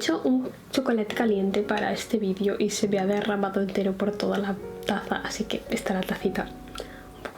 hecho un chocolate caliente para este vídeo y se me ha derramado entero por toda la taza, así que está la tacita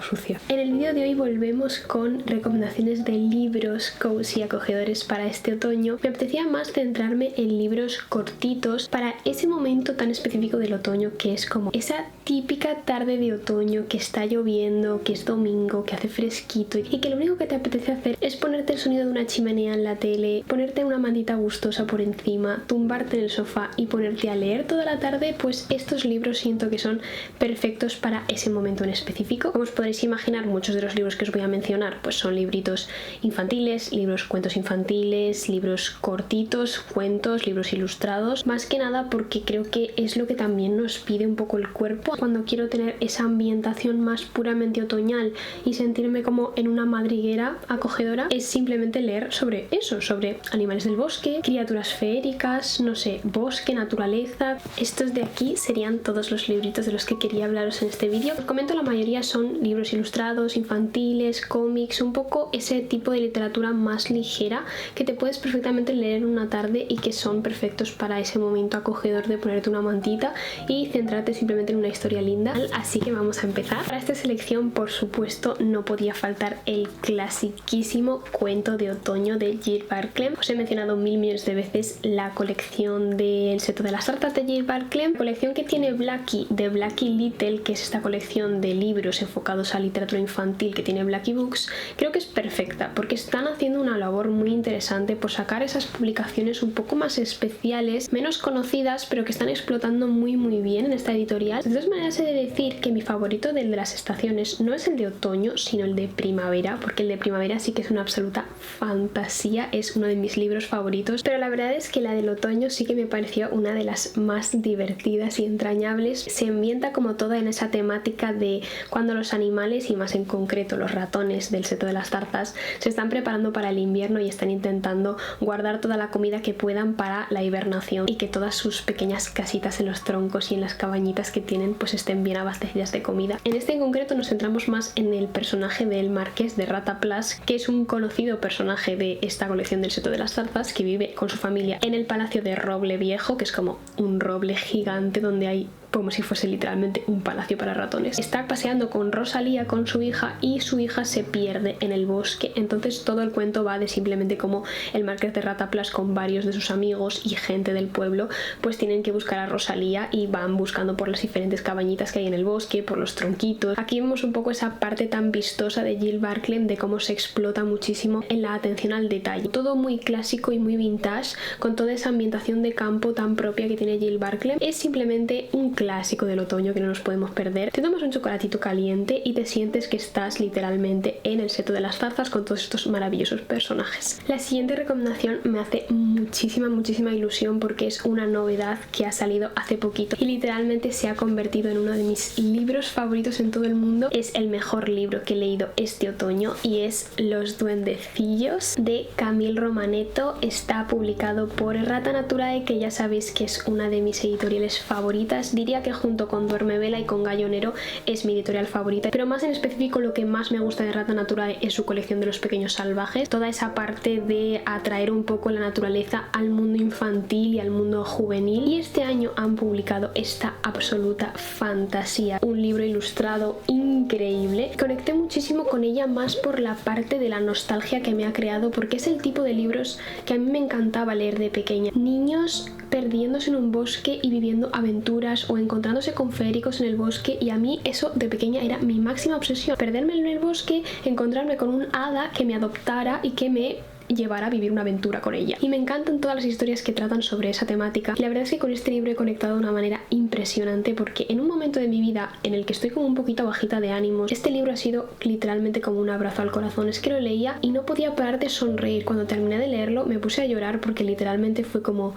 sucia. En el vídeo de hoy volvemos con recomendaciones de libros cozy acogedores para este otoño. Me apetecía más centrarme en libros cortitos para ese momento tan específico del otoño, que es como esa típica tarde de otoño que está lloviendo, que es domingo, que hace fresquito y que lo único que te apetece hacer es ponerte el sonido de una chimenea en la tele, ponerte una mantita gustosa por encima, tumbarte en el sofá y ponerte a leer toda la tarde. Pues estos libros siento que son perfectos para ese momento en específico. Como os podréis imaginar, muchos de los libros que os voy a mencionar pues son libritos infantiles, cuentos infantiles, libros cortitos, cuentos, libros ilustrados, más que nada porque creo que es lo que también nos pide un poco el cuerpo cuando quiero tener esa ambientación más puramente otoñal y sentirme como en una madriguera acogedora. Es simplemente leer sobre eso, sobre animales del bosque, criaturas feéricas, no sé, bosque, naturaleza. Estos de aquí serían todos los libritos de los que quería hablaros en este vídeo. Os comento, la mayoría son libros ilustrados, infantiles, cómics, un poco ese tipo de literatura más ligera que te puedes perfectamente leer en una tarde y que son perfectos para ese momento acogedor de ponerte una mantita y centrarte simplemente en una historia linda. Así que vamos a empezar. Para esta selección, por supuesto, no podía faltar el clasiquísimo cuento de otoño de Jill Barclay. Os he mencionado mil millones de veces la colección del Seto de las Tartas de Jill Barclay, colección que tiene Blackie de Blackie Little, que es esta colección de libros enfocados a literatura infantil que tiene Blackie Books. Creo que es perfecta porque están haciendo una labor muy interesante por sacar esas publicaciones un poco más especiales, menos conocidas, pero que están explotando muy bien en esta editorial. De todas maneras, he de decir que mi favorito del de las estaciones no es el de otoño, sino el de primavera, porque el de primavera sí que es una absoluta fantasía, es uno de mis libros favoritos, pero la verdad es que la del otoño sí que me pareció una de las más divertidas y entrañables. Se ambienta como toda en esa temática de cuando los animales, y más en concreto los ratones del Seto de las Tarzas, se están preparando para el invierno y están intentando guardar toda la comida que puedan para la hibernación y que todas sus pequeñas casitas en los troncos y en las cabañitas que tienen pues estén bien abastecidas de comida. En este en concreto nos centramos más en el personaje del Marqués de Rataplas, que es un conocido personaje de esta colección del Seto de las Tarzas, que vive con su familia en el Palacio de Roble Viejo, que es como un roble gigante donde hay como si fuese literalmente un palacio para ratones. Está paseando con Rosalía, con su hija, y su hija se pierde en el bosque. Entonces todo el cuento va de simplemente como el Marqués de Rataplas con varios de sus amigos y gente del pueblo pues tienen que buscar a Rosalía y van buscando por las diferentes cabañitas que hay en el bosque, por los tronquitos. Aquí vemos un poco esa parte tan vistosa de Jill Barclay, de cómo se explota muchísimo en la atención al detalle. Todo muy clásico y muy vintage, con toda esa ambientación de campo tan propia que tiene Jill Barclay. Es simplemente un clásico del otoño que no nos podemos perder. Te tomas un chocolatito caliente y te sientes que estás literalmente en el Seto de las Tarzas con todos estos maravillosos personajes. La siguiente recomendación me hace muchísima ilusión porque es una novedad que ha salido hace poquito y literalmente se ha convertido en uno de mis libros favoritos en todo el mundo. Es el mejor libro que he leído este otoño y es Los Duendecillos de Camille Romanetto. Está publicado por Errata Naturae, que ya sabéis que es una de mis editoriales favoritas. Diría que junto con Duerme Vela y con Gallonero es mi editorial favorita, pero más en específico lo que más me gusta de Errata Naturae es su colección de Los Pequeños Salvajes, toda esa parte de atraer un poco la naturaleza al mundo infantil y al mundo juvenil. Y este año han publicado esta absoluta fantasía, un libro ilustrado increíble. Conecté muchísimo con ella más por la parte de la nostalgia que me ha creado, porque es el tipo de libros que a mí me encantaba leer de pequeña. Niños perdiéndose en un bosque y viviendo aventuras o encontrándose con feéricos en el bosque, y a mí eso de pequeña era mi máxima obsesión, perderme en el bosque, encontrarme con un hada que me adoptara y que me llevar a vivir una aventura con ella. Y me encantan todas las historias que tratan sobre esa temática. Y la verdad es que con este libro he conectado de una manera impresionante, porque en un momento de mi vida en el que estoy como un poquito bajita de ánimos, este libro ha sido literalmente como un abrazo al corazón. Es que lo leía y no podía parar de sonreír. Cuando terminé de leerlo me puse a llorar porque literalmente fue como...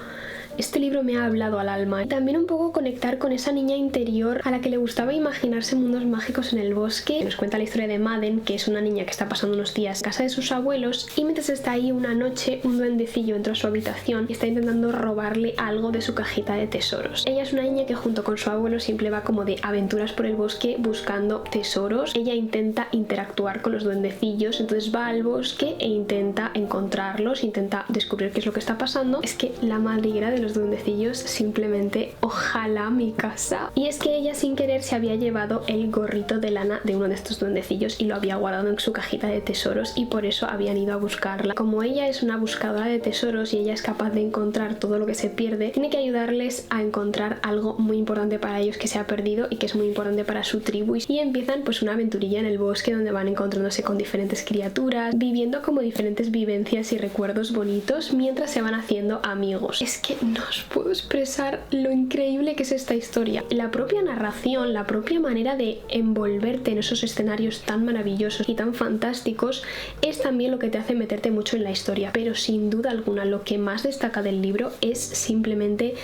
este libro me ha hablado al alma. Y también un poco conectar con esa niña interior a la que le gustaba imaginarse mundos mágicos en el bosque. Nos cuenta la historia de Madden, que es una niña que está pasando unos días en casa de sus abuelos, y mientras está ahí una noche un duendecillo entra a su habitación y está intentando robarle algo de su cajita de tesoros. Ella es una niña que junto con su abuelo siempre va como de aventuras por el bosque buscando tesoros. Ella intenta interactuar con los duendecillos, entonces va al bosque e intenta encontrarlos, intenta descubrir qué es lo que está pasando. Es que la madriguera del los duendecillos, simplemente ojalá mi casa. Y es que ella sin querer se había llevado el gorrito de lana de uno de estos duendecillos y lo había guardado en su cajita de tesoros, y por eso habían ido a buscarla. Como ella es una buscadora de tesoros y ella es capaz de encontrar todo lo que se pierde, tiene que ayudarles a encontrar algo muy importante para ellos que se ha perdido y que es muy importante para su tribu. Y empiezan pues una aventurilla en el bosque donde van encontrándose con diferentes criaturas, viviendo como diferentes vivencias y recuerdos bonitos mientras se van haciendo amigos. Es que no os puedo expresar lo increíble que es esta historia. La propia narración, la propia manera de envolverte en esos escenarios tan maravillosos y tan fantásticos es también lo que te hace meterte mucho en la historia, pero sin duda alguna lo que más destaca del libro es simplemente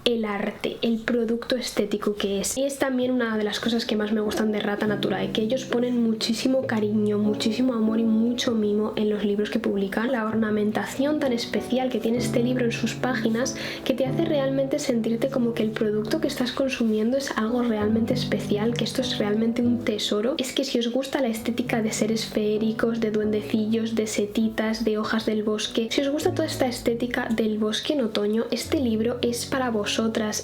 el arte, el producto estético que es. Y es también una de las cosas que más me gustan de Rata Naturae, que ellos ponen muchísimo cariño, muchísimo amor y mucho mimo en los libros que publican. La ornamentación tan especial que tiene este libro en sus páginas, que te hace realmente sentirte como que el producto que estás consumiendo es algo realmente especial, que esto es realmente un tesoro. Es que si os gusta la estética de seres feéricos, de duendecillos, de setitas, de hojas del bosque, si os gusta toda esta estética del bosque en otoño, este libro es para vosotras.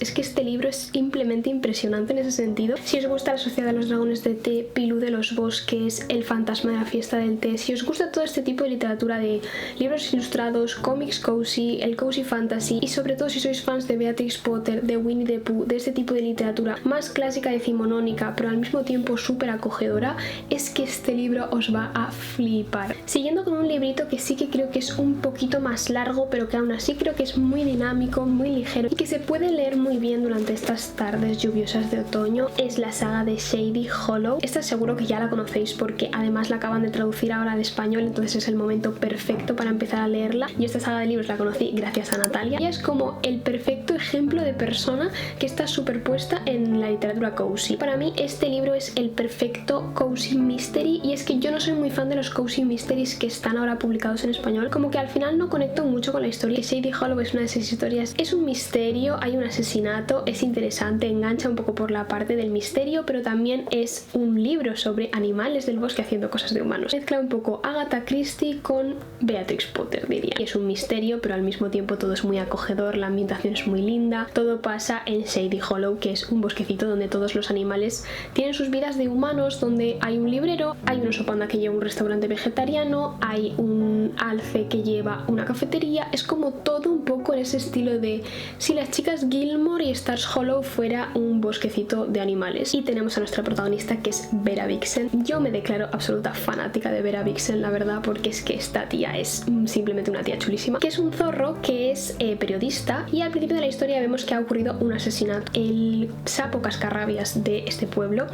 Es que este libro es simplemente impresionante en ese sentido. Si os gusta la Sociedad de los Dragones de Té, Pilú de los Bosques, El Fantasma de la Fiesta del Té, si os gusta todo este tipo de literatura, de libros ilustrados, cómics cozy, el cozy fantasy, y sobre todo si sois fans de Beatrix Potter, de Winnie the Pooh, de este tipo de literatura más clásica, decimonónica, pero al mismo tiempo súper acogedora, es que este libro os va a flipar. Siguiendo con un librito que sí que creo que es un poquito más largo, pero que aún así creo que es muy dinámico, muy ligero y que se puede leer muy bien durante estas tardes lluviosas de otoño, es la saga de Shady Hollow. Esta seguro que ya la conocéis porque además la acaban de traducir ahora al español, entonces es el momento perfecto para empezar a leerla. Yo esta saga de libros la conocí gracias a Natalia y es como el perfecto ejemplo de persona que está superpuesta en la literatura cozy. Para mí este libro es el perfecto cozy mystery, y es que yo no soy muy fan de los cozy mysteries que están ahora publicados en español, como que al final no conecto mucho con la historia. Shady Hollow es una de esas historias, es un misterio, hay un asesinato, es interesante, engancha un poco por la parte del misterio, pero también es un libro sobre animales del bosque haciendo cosas de humanos. Mezcla un poco Agatha Christie con Beatrix Potter, diría. Y es un misterio, pero al mismo tiempo todo es muy acogedor, la ambientación es muy linda. Todo pasa en Shady Hollow, que es un bosquecito donde todos los animales tienen sus vidas de humanos, donde hay un librero, hay un oso panda que lleva un restaurante vegetariano, hay un alce que lleva una cafetería. Es como todo un poco en ese estilo de si las chicas Gilmore y Stars Hollow fuera un bosquecito de animales. Y tenemos a nuestra protagonista, que es Vera Vixen. Yo me declaro absoluta fanática de Vera Vixen, la verdad, porque es que esta tía es simplemente una tía chulísima, que es un zorro que es periodista, y al principio de la historia vemos que ha ocurrido un asesinato. El sapo cascarrabias de este pueblo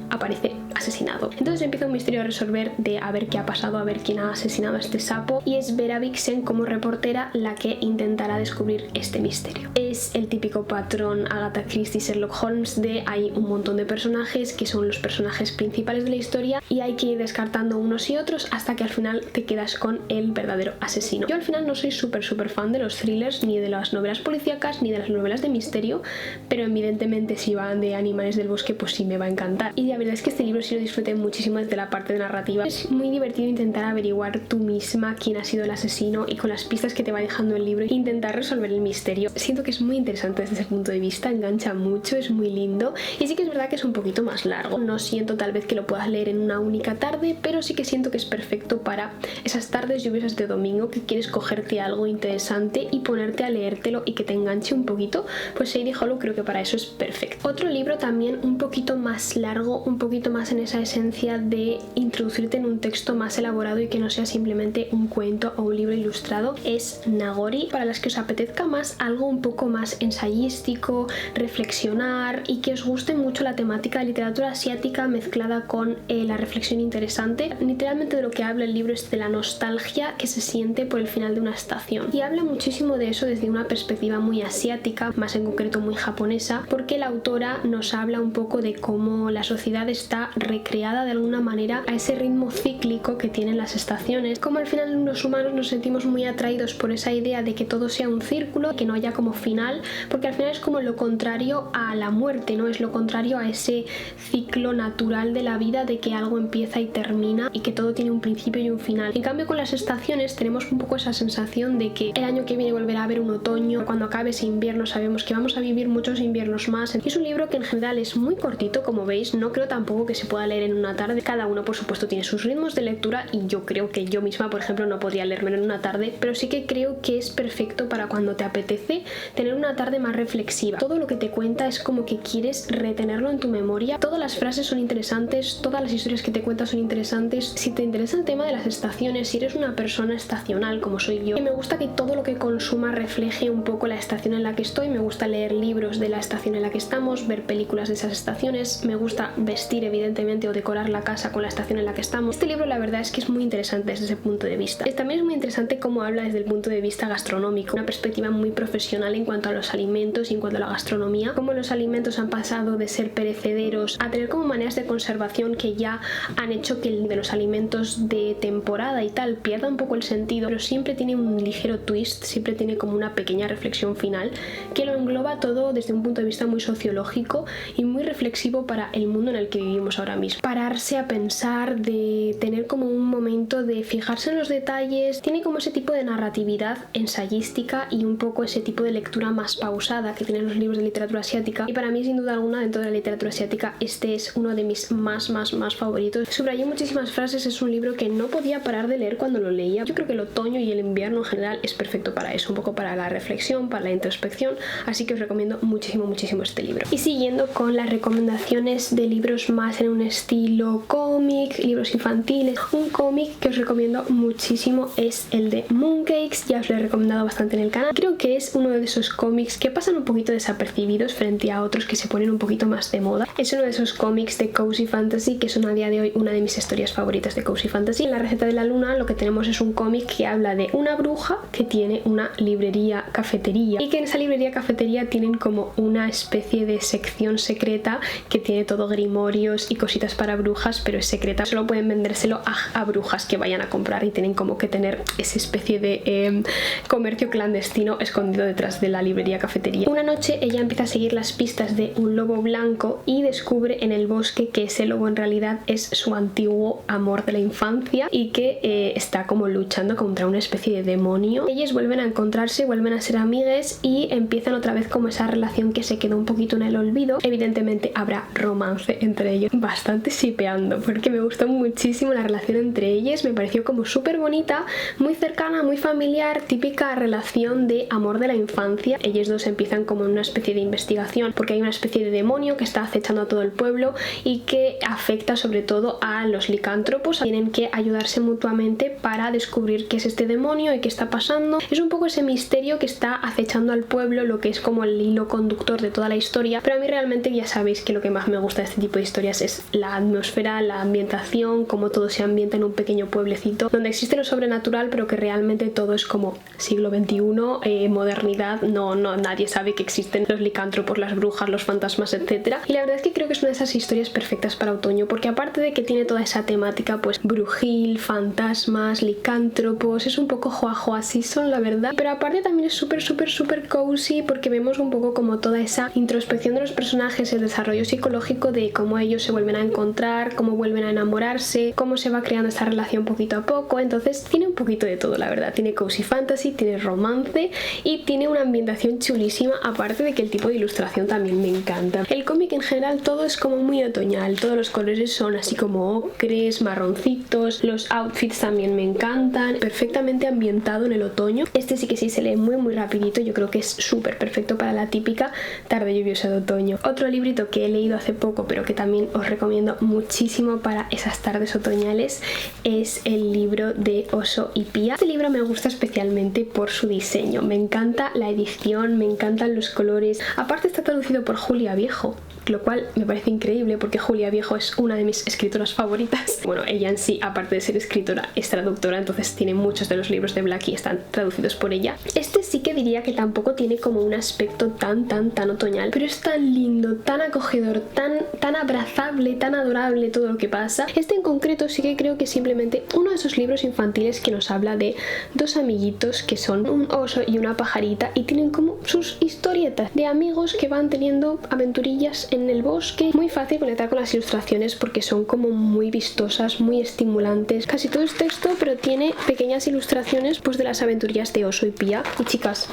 aparece asesinado. Entonces empieza un misterio a resolver de a ver qué ha pasado, a ver quién ha asesinado a este sapo, y es Vera Vixen como reportera la que intentará descubrir este misterio. Es el típico patrón Agatha Christie, Sherlock Holmes, de hay un montón de personajes que son los personajes principales de la historia y hay que ir descartando unos y otros hasta que al final te quedas con el verdadero asesino. Yo al final no soy súper fan de los thrillers, ni de las novelas policíacas, ni de las novelas de misterio, pero evidentemente si van de animales del bosque pues sí me va a encantar. Y la verdad es que este libro sí lo disfruté muchísimo desde la parte de narrativa. Es muy divertido intentar averiguar tú misma quién ha sido el asesino, y con las pistas que te va dejando el libro intentar resolver el misterio. Siento que es muy interesante desde ese punto de vista, engancha mucho, es muy lindo, y sí que es verdad que es un poquito más largo. No siento tal vez que lo puedas leer en una única tarde, pero sí que siento que es perfecto para esas tardes lluviosas de domingo que quieres cogerte algo interesante y ponerte a leértelo y que te enganche un poquito. Pues Shady Hollow creo que para eso es perfecto. Otro libro también un poquito más largo, un poquito más en esa esencia de introducirte en un texto más elaborado y que no sea simplemente un cuento o un libro ilustrado, es Nagori. Para las que os apetezca más algo un poco más ensayístico, reflexionar, y que os guste mucho la temática de literatura asiática mezclada con la reflexión interesante. Literalmente de lo que habla el libro es de la nostalgia que se siente por el final de una estación, y habla muchísimo de eso desde una perspectiva muy asiática, más en concreto muy japonesa, porque la autora nos habla un poco de cómo la sociedad está recreada de alguna manera a ese ritmo cíclico que tienen las estaciones, como al final los humanos nos sentimos muy atraídos por esa idea de que todo sea un círculo, que no haya como final, porque al final es como lo contrario a la muerte, ¿no? Es lo contrario a ese ciclo natural de la vida, de que algo empieza y termina y que todo tiene un principio y un final. En cambio, con las estaciones tenemos un poco esa sensación de que el año que viene volverá a haber un otoño, cuando acabe ese invierno sabemos que vamos a vivir muchos inviernos más. Es un libro que en general es muy cortito, como veis, no creo tampoco que se pueda leer en una tarde. Cada uno, por supuesto, tiene sus ritmos de lectura y yo creo que yo misma, por ejemplo, no podría leérmelo en una tarde, pero sí que creo que es perfecto para cuando te apetece tener una tarde más reflexiva. Todo lo que te cuenta es como que quieres retenerlo en tu memoria. Todas las frases son interesantes, todas las historias que te cuenta son interesantes. Si te interesa el tema de las estaciones, si eres una persona estacional como soy yo, y me gusta que todo lo que consuma refleje un poco la estación en la que estoy, me gusta leer libros de la estación en la que estamos, ver películas de esas estaciones, me gusta vestir evidentemente o decorar la casa con la estación en la que estamos. Este libro la verdad es que es muy interesante desde ese punto de vista. También es muy interesante cómo habla desde el punto de vista gastronómico, una perspectiva muy profesional en cuanto a los alimentos y en cuanto a la gastronomía, cómo los alimentos han pasado de ser perecederos a tener como maneras de conservación que ya han hecho que el de los alimentos de temporada y tal pierda un poco el sentido, pero siempre tiene un ligero twist, siempre tiene como una pequeña reflexión final que lo engloba todo desde un punto de vista muy sociológico y muy reflexivo para el mundo en el que vivimos ahora mismo. Pararse a pensar, de tener como un momento de fijarse en los detalles, tiene como ese tipo de narratividad ensayística y un poco ese tipo de lectura más pausada que tienen los libros de literatura asiática, y para mí sin duda alguna dentro de la literatura asiática este es uno de mis más favoritos. Subrayé muchísimas frases, es un libro que no podía parar de leer cuando lo leía. Yo creo que el otoño y el invierno en general es perfecto para eso, un poco para la reflexión, para la introspección, así que os recomiendo muchísimo este libro. Y siguiendo con las recomendaciones de libros más en un estilo cómic, libros infantiles, un cómic que os recomiendo muchísimo es el de Mooncakes, ya os lo he recomendado bastante en el canal. Creo que es uno de esos cómics que pasan un poquito desapercibidos frente a otros que se ponen un poquito más de moda. Es uno de esos cómics de Cozy Fantasy que son a día de hoy una de mis historias favoritas de Cozy Fantasy. En La receta de la luna lo que tenemos es un cómic que habla de una bruja que tiene una librería cafetería y que en esa librería cafetería tienen como una especie de sección secreta que tiene todo grimorios y cositas para brujas, pero es secreta, solo pueden vendérselo a brujas que vayan a comprar y tienen como que tener esa especie de comercio clandestino escondido detrás de la librería cafetería. Una noche ella empieza a seguir las pistas de un lobo blanco y descubre en el bosque que ese lobo en realidad es su antiguo amor de la infancia y que está como luchando contra una especie de demonio. Ellos vuelven a encontrarse, vuelven a ser amigues y empiezan otra vez como esa relación que se quedó un poquito en el olvido. Evidentemente habrá romance entre ellos, bastante shipeando, porque me gustó muchísimo la relación entre ellos, me pareció como súper bonita, muy cercana, muy familiar, típica relación de amor de la infancia. Ellos dos empiezan como en una especie de investigación porque hay una especie de demonio que está acechando a todo el pueblo y que afecta sobre todo a los licántropos. Tienen que ayudarse mutuamente para descubrir qué es este demonio y qué está pasando. Es un poco ese misterio que está acechando al pueblo, lo que es como el hilo conductor de toda la historia, pero a mí realmente ya sabéis que lo que más me gusta de este tipo de historias es la atmósfera, la ambientación, cómo todo se ambienta en un pequeño pueblecito donde existe lo sobrenatural pero que realmente todo es como siglo XXI, modernidad, nadie sabe que existen los licántropos, las brujas, los fantasmas, etcétera. Y la verdad es que creo que es una de esas historias perfectas para otoño, porque aparte de que tiene toda esa temática pues brujil, fantasmas, licántropos, es un poco joajoa season la verdad, pero aparte también es súper cozy porque vemos un poco como toda esa introspección de los personajes, el desarrollo psicológico de cómo ellos se vuelven a encontrar, cómo vuelven a enamorarse, cómo se va creando esta relación poquito a poco. Entonces tiene un poquito de todo la verdad, tiene cozy fantasy, tiene romance y tiene una ambientación chulísima, aparte de que el tipo de ilustración también me encanta. El cómic en general todo es como muy otoñal, todos los colores son así como ocres, marroncitos, los outfits también me encantan, perfectamente ambientado en el otoño. Este sí que sí se lee muy rapidito, yo creo que es súper perfecto para la típica tarde lluviosa de otoño. Otro librito que he leído hace poco pero que también os recomiendo muchísimo para esas tardes otoñales es el libro de Oso y Pía. Este libro me gusta especialmente por su diseño, me encanta la edición, me encantan los colores, aparte está traducido por Julia Viejo, lo cual me parece increíble porque Julia Viejo es una de mis escritoras favoritas. Bueno, ella en sí, aparte de ser escritora, es traductora, entonces tiene muchos de los libros de Blackie están traducidos por ella. Este sí que diría que tampoco tiene como un aspecto tan otoñal, pero es tan lindo, tan acogedor, tan abrazable, tan adorable todo lo que pasa. Este en concreto sí que creo que es simplemente uno de esos libros infantiles que nos habla de dos amiguitos que son un oso y una pajarita y tienen como sus historietas de amigos que van teniendo aventurillas en el bosque. Muy fácil conectar con las ilustraciones porque son como muy vistosas, muy estimulantes. Casi todo es texto, pero tiene pequeñas ilustraciones pues de las aventurillas de Oso y Pía. Y chicas,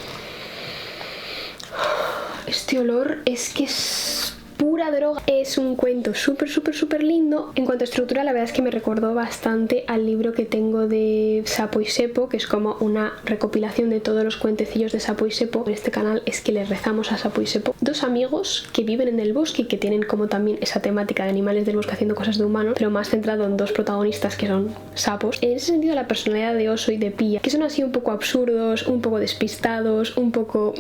este olor es que es pura droga. Es un cuento súper lindo. En cuanto a estructura, la verdad es que me recordó bastante al libro que tengo de Sapo y Sepo, que es como una recopilación de todos los cuentecillos de Sapo y Sepo. En este canal es que le rezamos a Sapo y Sepo. Dos amigos que viven en el bosque y que tienen como también esa temática de animales del bosque haciendo cosas de humanos, pero más centrado en dos protagonistas que son sapos. En ese sentido, la personalidad de Oso y de Pía, que son así un poco absurdos, un poco despistados, un poco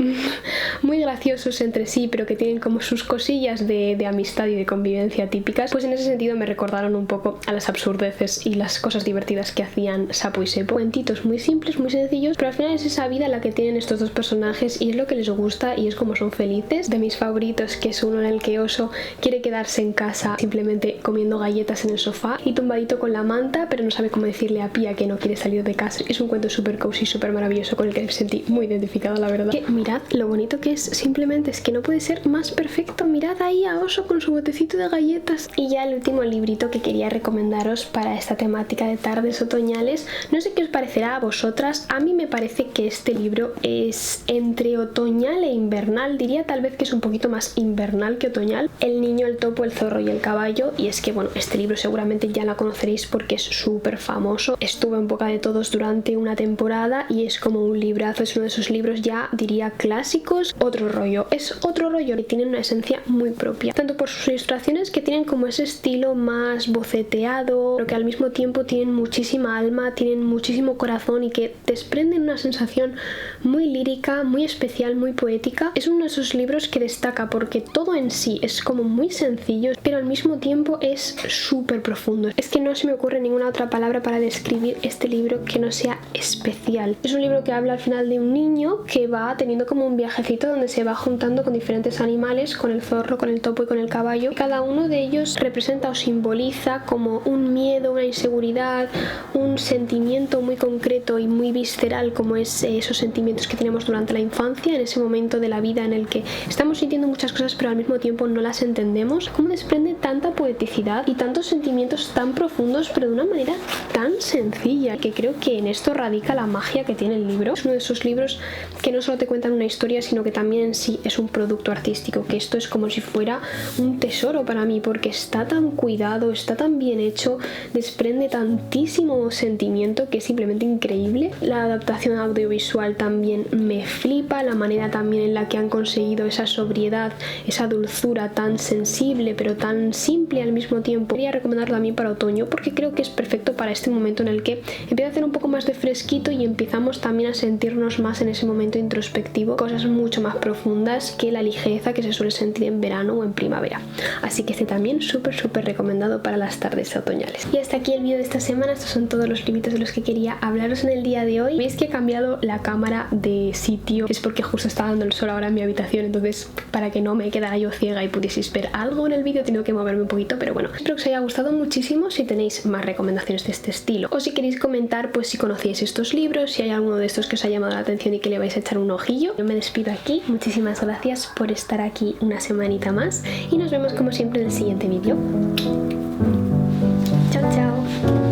muy graciosos entre sí, pero que tienen como sus cosillas de amistad y de convivencia típicas, pues en ese sentido me recordaron un poco a las absurdeces y las cosas divertidas que hacían Sapo y Sepo. Cuentitos muy simples, muy sencillos, pero al final es esa vida la que tienen estos dos personajes y es lo que les gusta y es como son felices. De mis favoritos, que es uno en el que Oso quiere quedarse en casa simplemente comiendo galletas en el sofá y tumbadito con la manta, pero no sabe cómo decirle a Pía que no quiere salir de casa. Es un cuento súper cozy, súper maravilloso, con el que me sentí muy identificada, la verdad. Que mirad lo bonito que es, simplemente es que no puede ser más perfecto. Mirad ahí a Oso con su botecito de galletas. Y ya el último librito que quería recomendaros para esta temática de tardes otoñales, no sé qué os parecerá a vosotras, a mí me parece que este libro es entre otoñal e invernal, diría tal vez que es un poquito más invernal que otoñal. El niño, el topo, el zorro y el caballo. Y es que bueno, este libro seguramente ya la conoceréis porque es súper famoso, estuvo en boca de todos durante una temporada y es como un librazo, es uno de esos libros ya diría clásicos. Otro rollo, es otro rollo y tiene una esencia muy propia, tanto por sus ilustraciones que tienen como ese estilo más boceteado, pero que al mismo tiempo tienen muchísima alma, tienen muchísimo corazón y que desprenden una sensación muy lírica, muy especial, muy poética. Es uno de esos libros que destaca porque todo en sí es como muy sencillo, pero al mismo tiempo es súper profundo. Es que no se me ocurre ninguna otra palabra para describir este libro que no sea especial. Es un libro que habla al final de un niño que va teniendo como un viajecito donde se va juntando con diferentes animales, con el zorro, con el topo y con el caballo. Cada uno de ellos representa o simboliza como un miedo, una inseguridad, un sentimiento muy concreto y muy visceral, como es esos sentimientos que tenemos durante la infancia, en ese momento de la vida en el que estamos sintiendo muchas cosas pero al mismo tiempo no las entendemos. Cómo desprende tanta poeticidad y tantos sentimientos tan profundos pero de una manera tan sencilla, que creo que en esto radica la magia que tiene el libro. Es uno de esos libros que no solo te cuentan una historia, sino que también en sí es un producto artístico, que esto es como si fuera un tesoro para mí porque está tan cuidado, está tan bien hecho, desprende tantísimo sentimiento que es simplemente increíble. La adaptación audiovisual también me flipa, la manera también en la que han conseguido esa sobriedad, esa dulzura tan sensible pero tan simple al mismo tiempo. Quería recomendarlo también para otoño porque creo que es perfecto para este momento en el que empieza a hacer un poco más de fresquito y empezamos también a sentirnos más en ese momento introspectivo, cosas mucho más profundas que la ligereza que se suele sentir en verano o en primavera. Así que este también súper recomendado para las tardes otoñales. Y hasta aquí el vídeo de esta semana. Estos son todos los libritos de los que quería hablaros en el día de hoy. Veis que he cambiado la cámara de sitio, es porque justo está dando el sol ahora en mi habitación, entonces para que no me quedara yo ciega y pudieseis ver algo en el vídeo tengo que moverme un poquito, pero bueno, espero que os haya gustado muchísimo. Si tenéis más recomendaciones de este estilo o si queréis comentar pues si conocíais estos libros, si hay alguno de estos que os ha llamado la atención y que le vais a echar un ojillo. Yo me despido aquí, muchísimas gracias por estar aquí una semanita más y nos vemos como siempre en el siguiente vídeo. Chao, chao.